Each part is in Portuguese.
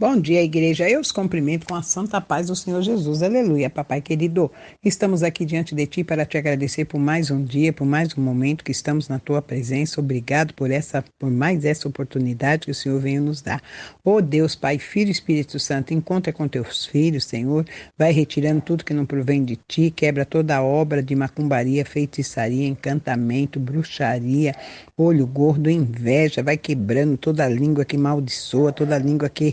Bom dia, igreja. Eu os cumprimento com a santa paz do Senhor Jesus. Aleluia, papai querido. Estamos aqui diante de ti para te agradecer por mais um dia, por mais um momento que estamos na tua presença. Obrigado por mais essa oportunidade que o Senhor veio nos dar. Oh Deus, Pai, Filho e Espírito Santo, encontra com teus filhos, Senhor. Vai retirando tudo que não provém de ti, quebra toda a obra de macumbaria, feitiçaria, encantamento, bruxaria, olho gordo, inveja. Vai quebrando toda a língua que maldiçoa, toda a língua que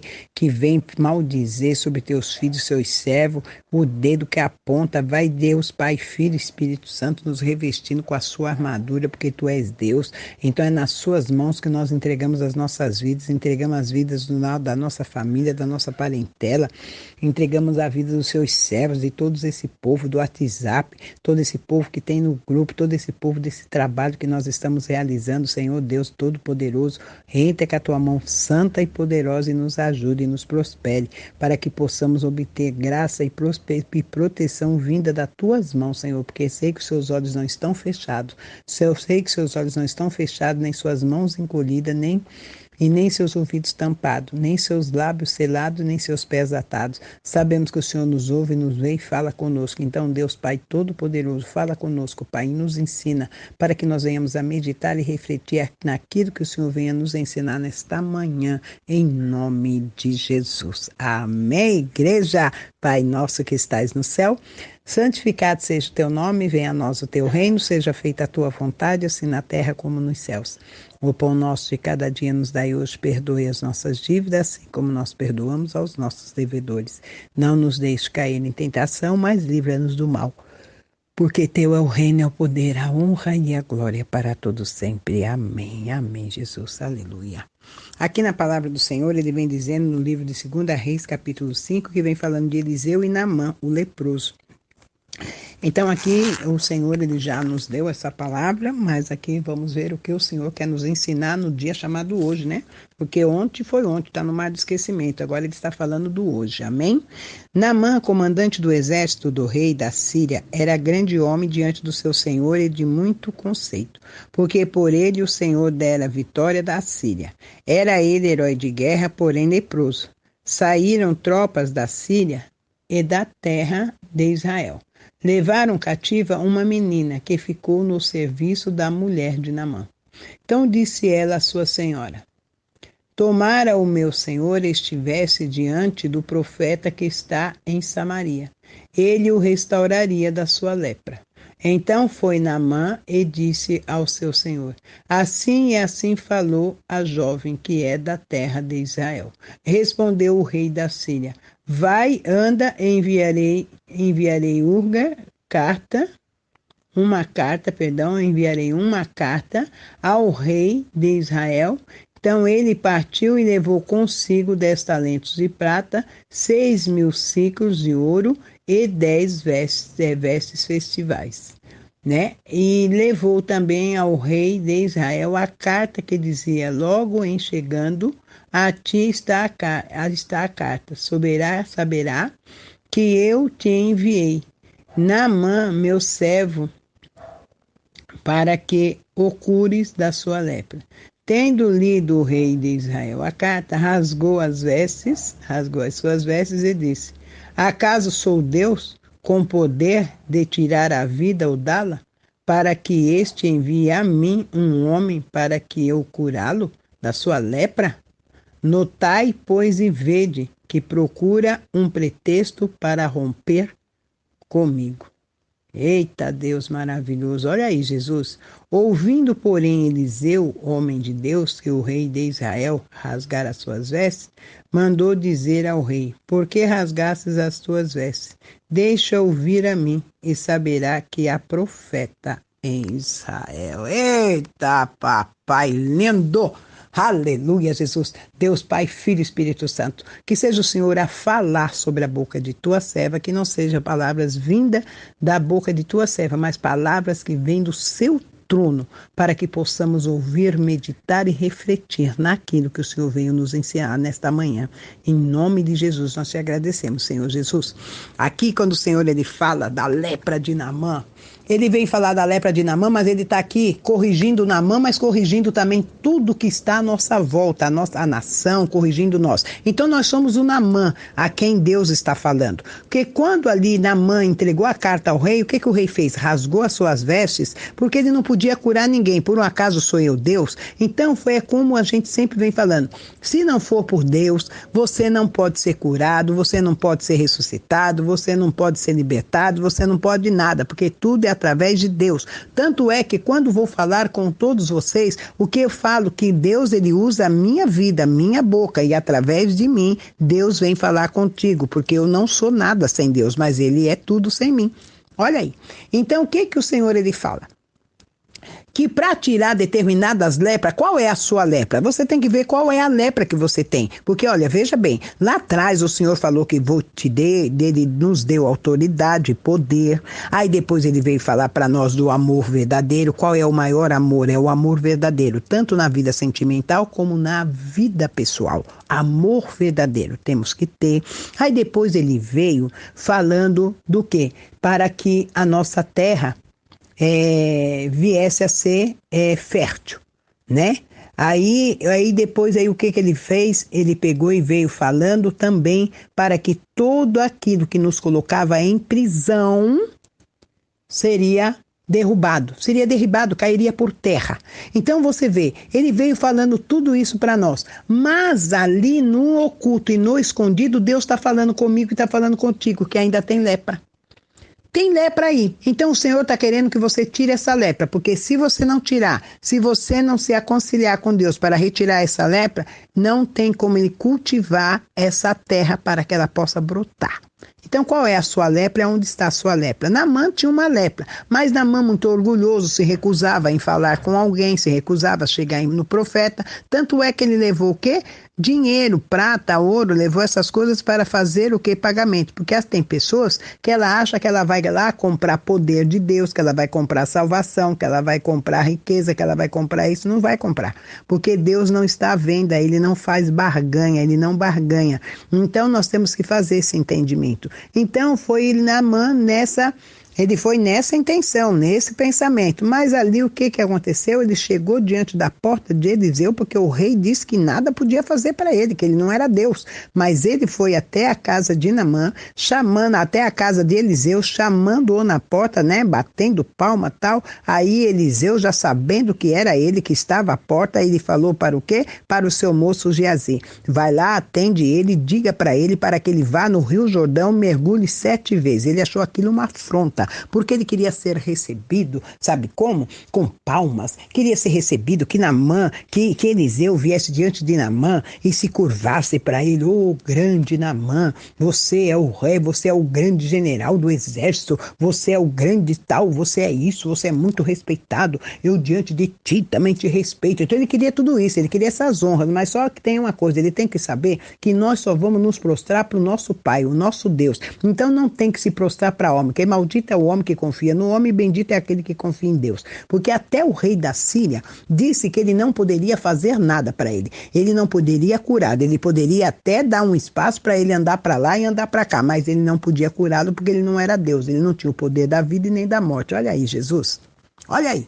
vem maldizer sobre teus filhos, seus servos, o dedo que aponta, vai Deus, Pai, Filho e Espírito Santo, nos revestindo com a sua armadura, porque tu és Deus. Então é nas suas mãos que nós entregamos as nossas vidas, entregamos as vidas da nossa família, da nossa parentela, entregamos a vida dos seus servos, de todo esse povo do WhatsApp, todo esse povo que tem no grupo, todo esse povo desse trabalho que nós estamos realizando, Senhor Deus Todo-Poderoso, entra com a tua mão santa e poderosa e nos ajude e nos prospere, para que possamos obter graça e proteção vinda das tuas mãos, Senhor, porque sei que os seus olhos não estão fechados, eu sei que seus olhos não estão fechados, nem suas mãos encolhidas, nem seus ouvidos tampados, nem seus lábios selados, nem seus pés atados. Sabemos que o Senhor nos ouve, nos vê e fala conosco. Então, Deus Pai Todo-Poderoso, fala conosco, Pai, e nos ensina para que nós venhamos a meditar e refletir naquilo que o Senhor venha nos ensinar nesta manhã, em nome de Jesus. Amém, igreja? Pai nosso que estais no céu, santificado seja o teu nome, venha a nós o teu reino, seja feita a tua vontade, assim na terra como nos céus. O pão nosso de cada dia nos dai hoje, perdoe as nossas dívidas, assim como nós perdoamos aos nossos devedores. Não nos deixe cair em tentação, mas livra-nos do mal. Porque teu é o reino, é o poder, a honra e a glória para todos sempre. Amém. Amém, Jesus. Aleluia. Aqui na palavra do Senhor, ele vem dizendo no livro de 2 Reis, capítulo 5, que vem falando de Eliseu e Naamã, o leproso. Então aqui o Senhor ele já nos deu essa palavra, mas aqui vamos ver o que o Senhor quer nos ensinar no dia chamado hoje, né? Porque ontem foi ontem, está no mar do esquecimento, agora ele está falando do hoje, amém? Naamã, comandante do exército do rei da Síria, era grande homem diante do seu senhor e de muito conceito, porque por ele o Senhor dera a vitória da Síria. Era ele herói de guerra, porém leproso. Saíram tropas da Síria e da terra de Israel. Levaram cativa uma menina que ficou no serviço da mulher de Naamã. Então disse ela à sua senhora: tomara o meu senhor estivesse diante do profeta que está em Samaria. Ele o restauraria da sua lepra. Então foi Naamã e disse ao seu senhor: assim e assim falou a jovem que é da terra de Israel. Respondeu o rei da Síria: vai, anda, enviarei enviarei uma carta ao rei de Israel. Então ele partiu e levou consigo 10 talentos de prata, 6.000 siclos de ouro e 10 vestes festivais, né? E levou também ao rei de Israel a carta que dizia: logo em chegando, a ti está a carta, saberá que eu te enviei, Naamã, meu servo, para que o cures da sua lepra. Tendo lido o rei de Israel a carta, rasgou as suas vestes e disse: acaso sou Deus com poder de tirar a vida ou dá-la, para que este envie a mim um homem para que eu curá-lo da sua lepra? Notai, pois, e vede que procura um pretexto para romper comigo. Eita Deus maravilhoso, olha aí Jesus. Ouvindo, porém, Eliseu, homem de Deus, que o rei de Israel rasgara as suas vestes, mandou dizer ao rei: por que rasgastes as tuas vestes? Deixa ouvir a mim, e saberá que há profeta em Israel. Eita papai lindo! Aleluia, Jesus, Deus Pai, Filho e Espírito Santo. Que seja o Senhor a falar sobre a boca de tua serva, que não sejam palavras vindas da boca de tua serva, mas palavras que vêm do seu trono, para que possamos ouvir, meditar e refletir naquilo que o Senhor veio nos ensinar nesta manhã. Em nome de Jesus, nós te agradecemos, Senhor Jesus. Aqui, quando o Senhor ele fala da lepra de Naamã, Ele veio falar da lepra de Naamã, mas ele está aqui corrigindo Naamã, mas corrigindo também tudo que está à nossa volta, a nação, corrigindo nós. Então nós somos o Naamã, a quem Deus está falando. Porque quando ali Naamã entregou a carta ao rei, o que o rei fez? Rasgou as suas vestes, porque ele não podia curar ninguém. Por um acaso sou eu Deus? Então foi como a gente sempre vem falando. Se não for por Deus, você não pode ser curado, você não pode ser ressuscitado, você não pode ser libertado, você não pode nada, porque tudo é através de Deus. Tanto é que quando vou falar com todos vocês, o que eu falo que Deus ele usa a minha vida, a minha boca, e através de mim, Deus vem falar contigo, porque eu não sou nada sem Deus, mas ele é tudo sem mim. Olha aí. Então o que o Senhor ele fala? Que para tirar determinadas lepras, qual é a sua lepra? Você tem que ver qual é a lepra que você tem. Porque, olha, veja bem, lá atrás o Senhor falou que ele nos deu autoridade e poder. Aí depois ele veio falar para nós do amor verdadeiro. Qual é o maior amor? É o amor verdadeiro, tanto na vida sentimental como na vida pessoal. Amor verdadeiro, temos que ter. Aí depois ele veio falando do quê? Para que a nossa terra viesse a ser fértil, né? Aí depois o que ele fez? Ele pegou e veio falando também para que tudo aquilo que nos colocava em prisão seria derrubado, cairia por terra. Então você vê, ele veio falando tudo isso para nós, mas ali no oculto e no escondido, Deus está falando comigo e está falando contigo, que ainda tem lepra. Tem lepra aí. Então o Senhor está querendo que você tire essa lepra, porque se você não tirar, se você não se aconselhar com Deus para retirar essa lepra, não tem como ele cultivar essa terra para que ela possa brotar. Então qual é a sua lepra? É onde está a sua lepra? Naamã tinha uma lepra, mas Naamã, muito orgulhoso, se recusava em falar com alguém, se recusava a chegar no profeta, tanto é que ele levou o quê? Dinheiro, prata, ouro, levou essas coisas para fazer o que? Pagamento. Porque tem pessoas que ela acha que ela vai lá comprar poder de Deus, que ela vai comprar salvação, que ela vai comprar riqueza, que ela vai comprar isso. Não vai comprar. Porque Deus não está à venda, ele não faz barganha, ele não barganha. Então nós temos que fazer esse entendimento. Então foi Naamã ele foi nessa intenção, nesse pensamento. Mas ali o que aconteceu? Ele chegou diante da porta de Eliseu, porque o rei disse que nada podia fazer para ele, que ele não era Deus. Mas ele foi até a casa de Naamã, até a casa de Eliseu, chamando-o na porta, né? Batendo palma e tal. Aí Eliseu, já sabendo que era ele que estava à porta, ele falou para o quê? Para o seu moço Geazi. Vai lá, atende ele, diga para ele para que ele vá no Rio Jordão, mergulhe 7 vezes. Ele achou aquilo uma afronta, porque ele queria ser recebido, sabe como? Com palmas, queria ser recebido, que Naamã, que Eliseu viesse diante de Naamã e se curvasse para ele. Ô grande Naamã, você é o rei, você é o grande general do exército, você é o grande tal, você é isso, você é muito respeitado, eu diante de ti também te respeito. Então ele queria tudo isso, ele queria essas honras, mas só que tem uma coisa, ele tem que saber que nós só vamos nos prostrar para o nosso Pai, o nosso Deus. Então não tem que se prostrar para homem, que maldito é o homem que confia no homem, e bendito é aquele que confia em Deus. Porque até o rei da Síria disse que ele não poderia fazer nada para ele. Ele não poderia curar, ele poderia até dar um espaço para ele andar para lá e andar para cá, mas ele não podia curá-lo porque ele não era Deus, ele não tinha o poder da vida e nem da morte. Olha aí, Jesus. Olha aí.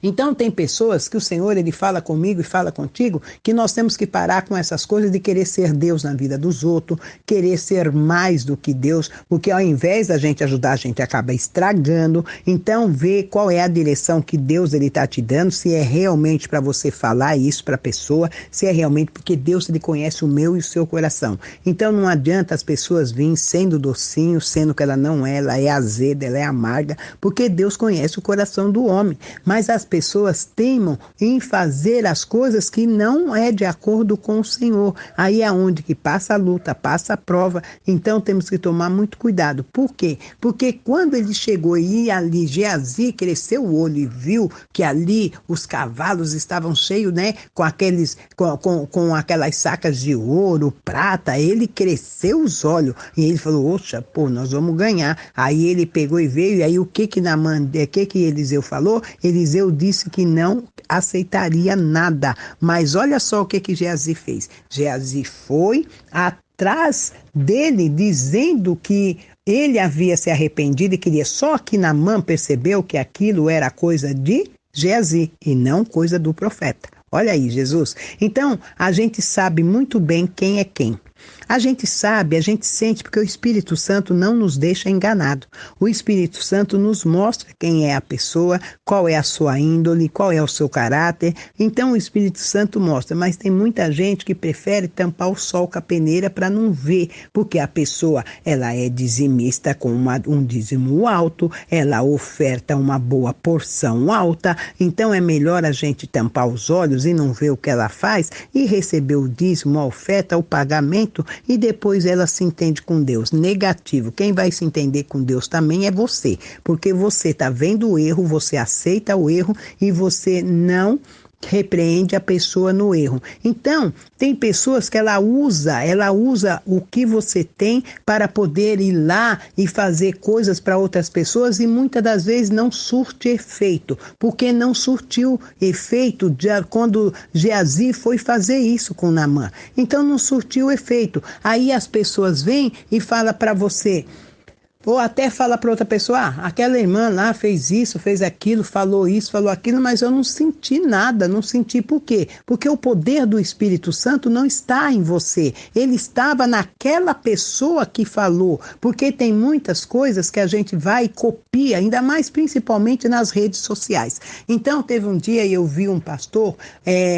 Então tem pessoas que o Senhor ele fala comigo e fala contigo que nós temos que parar com essas coisas de querer ser Deus na vida dos outros, querer ser mais do que Deus, porque ao invés da gente ajudar, a gente acaba estragando. Então vê qual é a direção que Deus ele está te dando, se é realmente para você falar isso para a pessoa, se é realmente porque Deus ele conhece o meu e o seu coração. Então não adianta as pessoas virem sendo docinho, sendo que ela não é, ela é azeda, ela é amarga, porque Deus conhece o coração do homem. Mas as pessoas teimam em fazer as coisas que não é de acordo com o Senhor. Aí é onde que passa a luta, passa a prova. Então temos que tomar muito cuidado. Por quê? Porque quando ele chegou e ali, Geazi cresceu o olho e viu que ali os cavalos estavam cheios, né, com aquelas sacas de ouro, prata, ele cresceu os olhos e ele falou, oxa, pô, nós vamos ganhar. Aí ele pegou e veio, e aí o que Eliseu falou? Eliseu disse que não aceitaria nada. Mas olha só o que Geazi fez. Geazi foi atrás dele, dizendo que Ele havia se arrependido e queria. Só que Naamã percebeu que aquilo era coisa de Geazi e não coisa do profeta. Olha aí, Jesus. Então, a gente sabe muito bem quem é quem. A gente sabe, a gente sente, porque o Espírito Santo não nos deixa enganado. O Espírito Santo nos mostra quem é a pessoa, qual é a sua índole, qual é o seu caráter. Então o Espírito Santo mostra, mas tem muita gente que prefere tampar o sol com a peneira para não ver, porque a pessoa, ela é dizimista com um dízimo alto, ela oferta uma boa porção alta, então é melhor a gente tampar os olhos e não ver o que ela faz e receber o dízimo, a oferta, o pagamento, e depois ela se entende com Deus. Negativo. Quem vai se entender com Deus também é você, porque você está vendo o erro, você aceita o erro e você não repreende a pessoa no erro. Então, tem pessoas que ela usa o que você tem para poder ir lá e fazer coisas para outras pessoas e muitas das vezes não surte efeito, porque não surtiu efeito quando Geazi foi fazer isso com Naamã. Então não surtiu efeito. Aí as pessoas vêm e falam para você, ou até fala para outra pessoa, aquela irmã lá fez isso, fez aquilo, falou isso, falou aquilo, mas eu não senti nada, não senti por quê? Porque o poder do Espírito Santo não está em você, ele estava naquela pessoa que falou, porque tem muitas coisas que a gente vai e copia, ainda mais principalmente nas redes sociais. Então teve um dia eu vi um pastor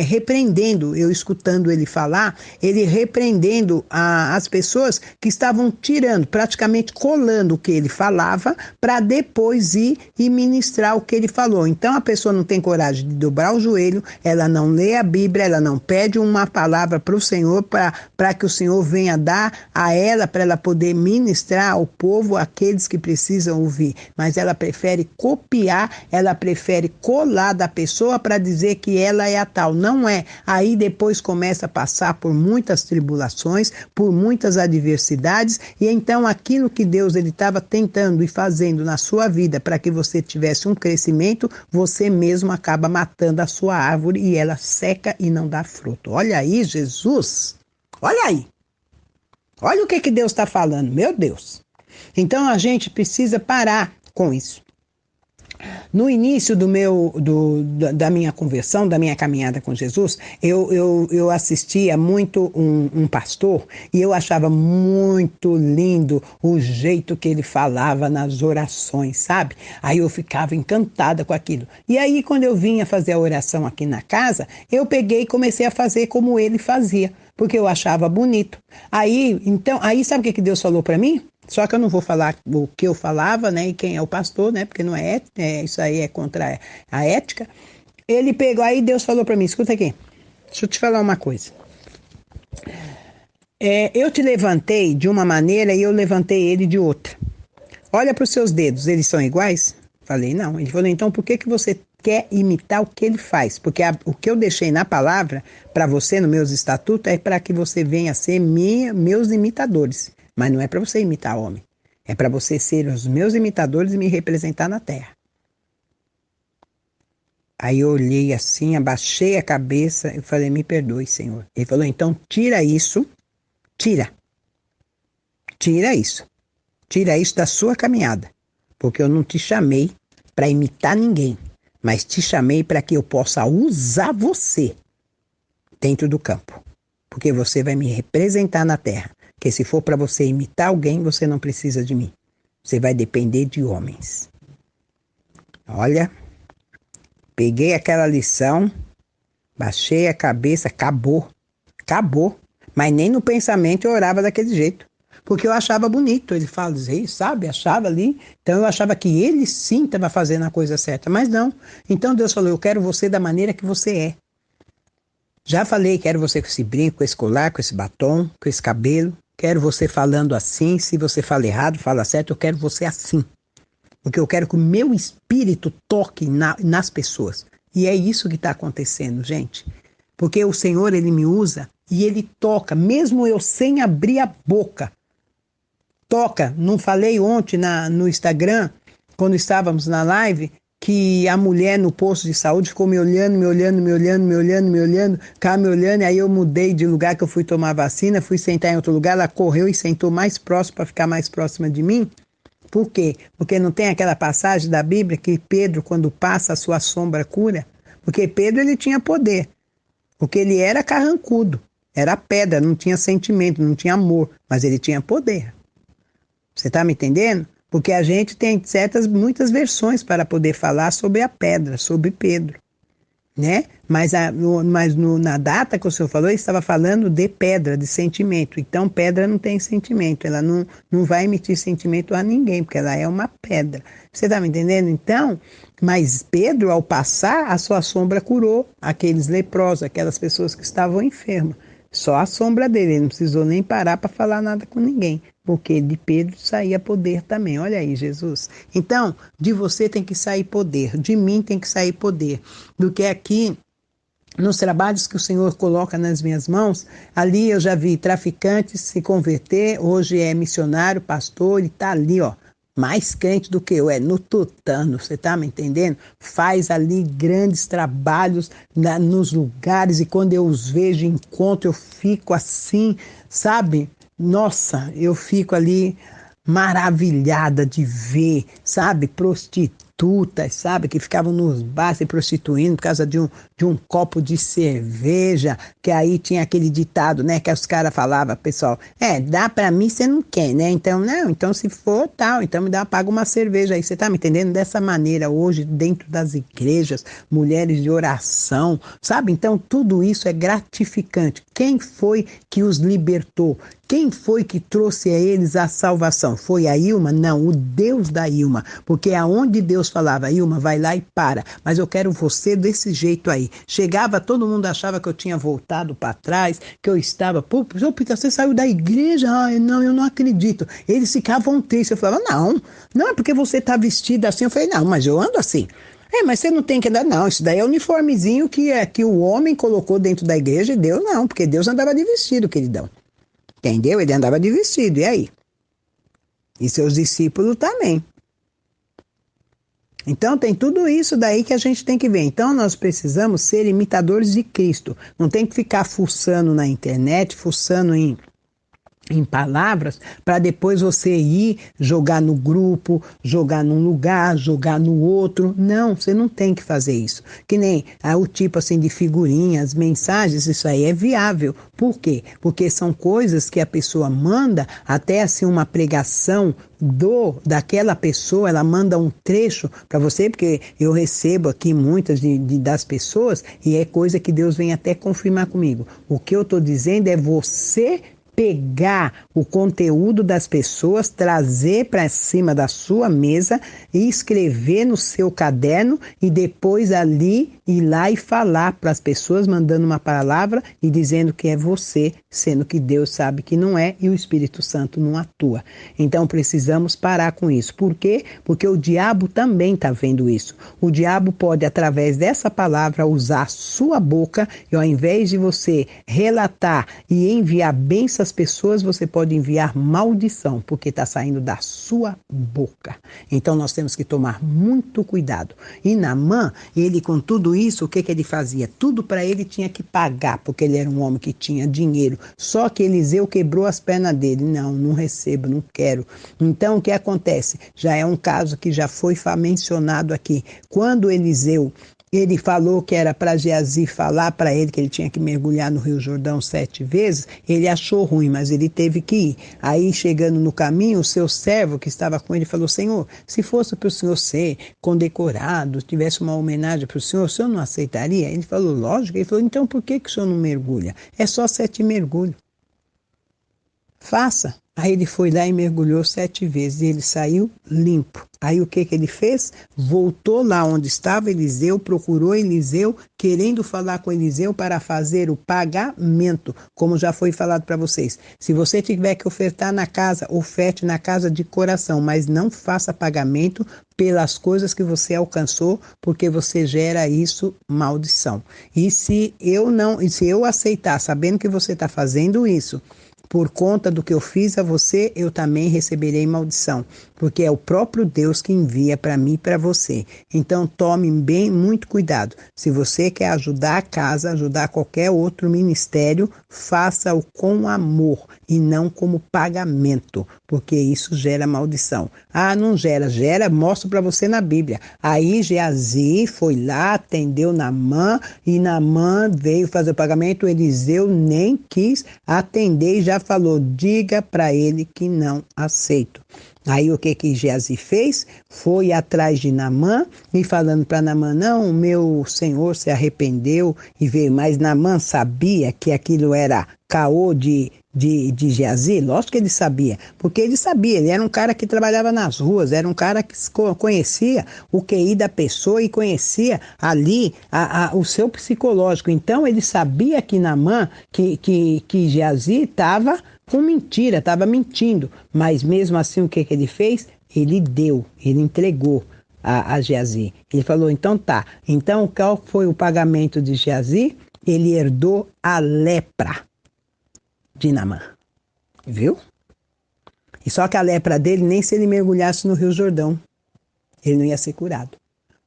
repreendendo, eu escutando ele falar, ele repreendendo as pessoas que estavam tirando, praticamente colando o que ele falava para depois ir e ministrar o que ele falou. Então a pessoa não tem coragem de dobrar o joelho, ela não lê a Bíblia, ela não pede uma palavra para o Senhor para que o Senhor venha dar a ela para ela poder ministrar ao povo aqueles que precisam ouvir. Mas ela prefere copiar, ela prefere colar da pessoa para dizer que ela é a tal. Não é. Aí depois começa a passar por muitas tribulações, por muitas adversidades e então aquilo que Deus ele estava tentando e fazendo na sua vida para que você tivesse um crescimento, você mesmo acaba matando a sua árvore e ela seca e não dá fruto. Olha aí, Jesus! Olha aí! Olha o que Deus está falando, meu Deus! Então a gente precisa parar com isso. No início da minha conversão, da minha caminhada com Jesus, eu assistia muito um pastor e eu achava muito lindo o jeito que ele falava nas orações, sabe? Aí eu ficava encantada com aquilo. E aí quando eu vinha fazer a oração aqui na casa, eu peguei e comecei a fazer como ele fazia, porque eu achava bonito. Aí sabe o que Deus falou para mim? Só que eu não vou falar o que eu falava, né, e quem é o pastor, né, porque não é, isso aí é contra a ética. Ele pegou, aí Deus falou para mim, escuta aqui, deixa eu te falar uma coisa. Eu te levantei de uma maneira e eu levantei ele de outra. Olha para os seus dedos, eles são iguais? Falei, não. Ele falou, então por que você quer imitar o que ele faz? Porque o que eu deixei na palavra para você, nos meus estatutos, é para que você venha a ser meus imitadores. Mas não é para você imitar homem. É para você ser os meus imitadores e me representar na terra. Aí eu olhei assim, abaixei a cabeça e falei, me perdoe, Senhor. Ele falou, então tira isso, tira isso. Tira isso da sua caminhada. Porque eu não te chamei para imitar ninguém, mas te chamei para que eu possa usar você dentro do campo. Porque você vai me representar na terra. Porque se for para você imitar alguém, você não precisa de mim. Você vai depender de homens. Olha, peguei aquela lição, baixei a cabeça, acabou. Mas nem no pensamento eu orava daquele jeito. Porque eu achava bonito, ele fala, sabe, achava ali. Então eu achava que ele sim estava fazendo a coisa certa, mas não. Então Deus falou, eu quero você da maneira que você é. Já falei, quero você com esse brinco, com esse colar, com esse batom, com esse cabelo. Quero você falando assim, se você fala errado, fala certo, eu quero você assim. Porque eu quero que o meu espírito toque nas pessoas. E é isso que está acontecendo, gente. Porque o Senhor, Ele me usa e Ele toca, mesmo eu sem abrir a boca. Toca, não falei ontem no Instagram, quando estávamos na live, que a mulher no posto de saúde ficou me olhando, ficava me olhando, e aí eu mudei de lugar que eu fui tomar vacina, fui sentar em outro lugar, ela correu e sentou mais próximo para ficar mais próxima de mim. Por quê? Porque não tem aquela passagem da Bíblia que Pedro, quando passa, a sua sombra cura? Porque Pedro, ele tinha poder, porque ele era carrancudo, era pedra, não tinha sentimento, não tinha amor, mas ele tinha poder. Você está me entendendo? Porque a gente tem muitas versões para poder falar sobre a pedra, sobre Pedro, né? Mas na data que o senhor falou, ele estava falando de pedra, de sentimento. Então, pedra não tem sentimento, ela não vai emitir sentimento a ninguém, porque ela é uma pedra. Você está me entendendo? Então, mas Pedro, ao passar, a sua sombra curou aqueles leprosos, aquelas pessoas que estavam enfermas. Só a sombra dele, ele não precisou nem parar para falar nada com ninguém, porque de Pedro saía poder também. Olha aí, Jesus. Então, de você tem que sair poder, de mim tem que sair poder. Do que aqui, nos trabalhos que o Senhor coloca nas minhas mãos, ali eu já vi traficantes se converter, hoje é missionário, pastor, ele está ali, ó. Mais crente do que eu, no tutano, você tá me entendendo? Faz ali grandes trabalhos nos lugares, e quando eu os vejo, encontro, eu fico assim, sabe? Nossa, eu fico ali maravilhada de ver, sabe? Prostitutas, sabe? Que ficavam nos bares se prostituindo por causa de um copo de cerveja, que aí tinha aquele ditado, né? Que os caras falavam, pessoal, dá pra mim, você não quer, né? Então, não, então se for tal, então paga uma cerveja aí, você tá me entendendo? Dessa maneira, hoje, dentro das igrejas, mulheres de oração, sabe? Então, tudo isso é gratificante. Quem foi que os libertou? Quem foi que trouxe a eles a salvação? Foi a Ilma? Não, o Deus da Ilma. Porque aonde Deus falava, Ilma, vai lá e para. Mas eu quero você desse jeito aí. Chegava, todo mundo achava que eu tinha voltado para trás, que eu estava... Pô, Peter, você saiu da igreja? Não, eu não acredito. Eles ficavam tristes. Eu falava, não é porque você está vestida assim. Eu falei, não, mas eu ando assim. Mas você não tem que andar, não. Isso daí é o uniformezinho que o homem colocou dentro da igreja e Deus não, porque Deus andava de vestido, queridão. Entendeu? Ele andava de vestido, e aí? E seus discípulos também. Então tem tudo isso daí que a gente tem que ver. Então nós precisamos ser imitadores de Cristo. Não tem que ficar fuçando na internet, fuçando em palavras, para depois você ir jogar no grupo, jogar num lugar, jogar no outro. Não, você não tem que fazer isso. Que nem o tipo assim de figurinhas, mensagens, isso aí é viável. Por quê? Porque são coisas que a pessoa manda, até assim uma pregação daquela pessoa, ela manda um trecho para você, porque eu recebo aqui muitas das pessoas, e é coisa que Deus vem até confirmar comigo. O que eu estou dizendo é você pegar o conteúdo das pessoas, trazer para cima da sua mesa e escrever no seu caderno, e depois ali ir lá e falar para as pessoas, mandando uma palavra e dizendo que é você, sendo que Deus sabe que não é e o Espírito Santo não atua. Então precisamos parar com isso. Por quê? Porque o diabo também está vendo isso. O diabo pode, através dessa palavra, usar a sua boca, e ao invés de você relatar e enviar bênçãos às pessoas, você pode enviar maldição, porque está saindo da sua boca. Então nós temos que tomar muito cuidado. E Naamã, ele com tudo isso, o que ele fazia? Tudo para ele tinha que pagar, porque ele era um homem que tinha dinheiro. Só que Eliseu quebrou as pernas dele. Não recebo, não quero. Então o que acontece? Já é um caso que já foi mencionado aqui. Quando Eliseu ele falou que era para Geazi falar para ele que ele tinha que mergulhar no Rio Jordão 7 vezes, ele achou ruim, mas ele teve que ir. Aí, chegando no caminho, o seu servo que estava com ele falou, Senhor, se fosse para o Senhor ser condecorado, tivesse uma homenagem para o Senhor não aceitaria? Ele falou, lógico. Ele falou, então por que o Senhor não mergulha? É só 7 mergulhos. Faça. Aí ele foi lá e mergulhou 7 vezes e ele saiu limpo. Aí o que ele fez? Voltou lá onde estava Eliseu, procurou Eliseu, querendo falar com Eliseu para fazer o pagamento, como já foi falado para vocês. Se você tiver que ofertar na casa, oferte na casa de coração, mas não faça pagamento pelas coisas que você alcançou, porque você gera isso maldição. E se eu aceitar, sabendo que você está fazendo isso, por conta do que eu fiz a você, eu também receberei maldição. porque é o próprio Deus que envia para mim e para você. Então tome bem muito cuidado. Se você quer ajudar a casa, ajudar qualquer outro ministério, faça-o com amor e não como pagamento, porque isso gera maldição. Ah, não gera, mostro para você na Bíblia. Aí Geazi foi lá, atendeu Naamã e Naamã veio fazer o pagamento. Eliseu nem quis atender e já falou: diga para ele que não aceito. Aí o que Geazi fez? Foi atrás de Naamã e falando para Naamã: não, o meu senhor se arrependeu e veio. Mas Naamã sabia que aquilo era caô de Geazi? Lógico que ele sabia, porque ele sabia, ele era um cara que trabalhava nas ruas, era um cara que conhecia o QI da pessoa e conhecia ali o seu psicológico. Então ele sabia que Naamã, que Geazi estava com mentira, estava mentindo, mas mesmo assim o que ele fez? Ele entregou a Geazi. Ele falou: então tá, então qual foi o pagamento de Geazi? Ele herdou a lepra de Naamã, viu? E só que a lepra dele, nem se ele mergulhasse no Rio Jordão, ele não ia ser curado.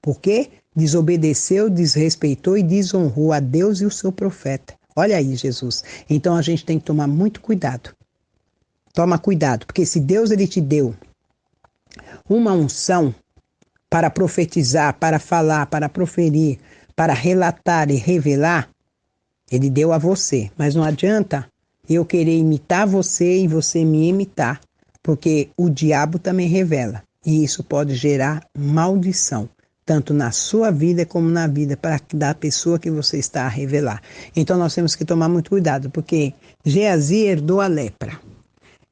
Por quê? Desobedeceu, desrespeitou e desonrou a Deus e o seu profeta. Olha aí, Jesus. Então a gente tem que tomar muito cuidado. Toma cuidado, porque se Deus ele te deu uma unção para profetizar, para falar, para proferir, para relatar e revelar, ele deu a você. Mas não adianta eu querer imitar você e você me imitar, porque o diabo também revela. E isso pode gerar maldição, tanto na sua vida como na vida da pessoa que você está a revelar. Então nós temos que tomar muito cuidado, porque Geazi herdou a lepra.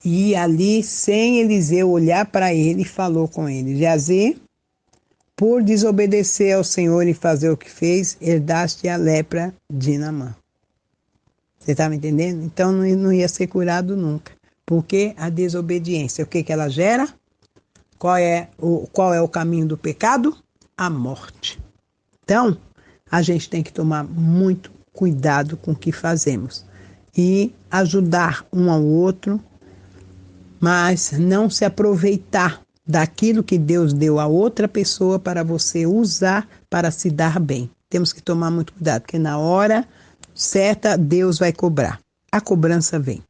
E ali, sem Eliseu olhar para ele, falou com ele: Geazi, por desobedecer ao Senhor e fazer o que fez, herdaste a lepra de Naamã. Você está me entendendo? Então não ia ser curado nunca. Porque a desobediência, o que ela gera? Qual é o caminho do pecado? A morte. Então, a gente tem que tomar muito cuidado com o que fazemos. E ajudar um ao outro, mas não se aproveitar daquilo que Deus deu a outra pessoa para você usar para se dar bem. Temos que tomar muito cuidado, porque na hora certa Deus vai cobrar. A cobrança vem.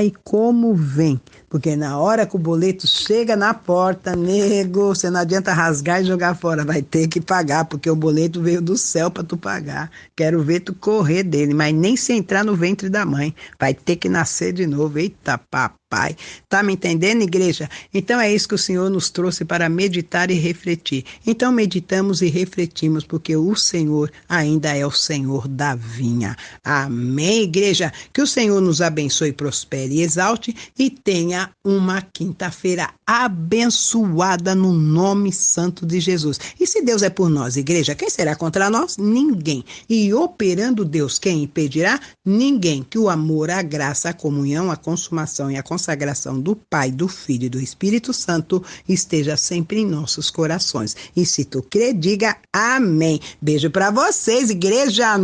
E como vem? Porque na hora que o boleto chega na porta, nego, você não adianta rasgar e jogar fora, vai ter que pagar, porque o boleto veio do céu para tu pagar. Quero ver tu correr dele, mas nem se entrar no ventre da mãe, vai ter que nascer de novo. Eita papai, tá me entendendo, igreja? Então é isso que o Senhor nos trouxe para meditar e refletir. Então meditamos e refletimos, porque o Senhor ainda é o Senhor da vinha. Amém, igreja? Que o Senhor nos abençoe, prospere e exalte e tenha uma quinta-feira abençoada no nome santo de Jesus. E se Deus é por nós, igreja, quem será contra nós? Ninguém. E operando Deus, quem impedirá? Ninguém. Que o amor, a graça, a comunhão, a consumação e a consagração do Pai, do Filho e do Espírito Santo esteja sempre em nossos corações. E se tu crê, diga amém. Beijo para vocês, igreja.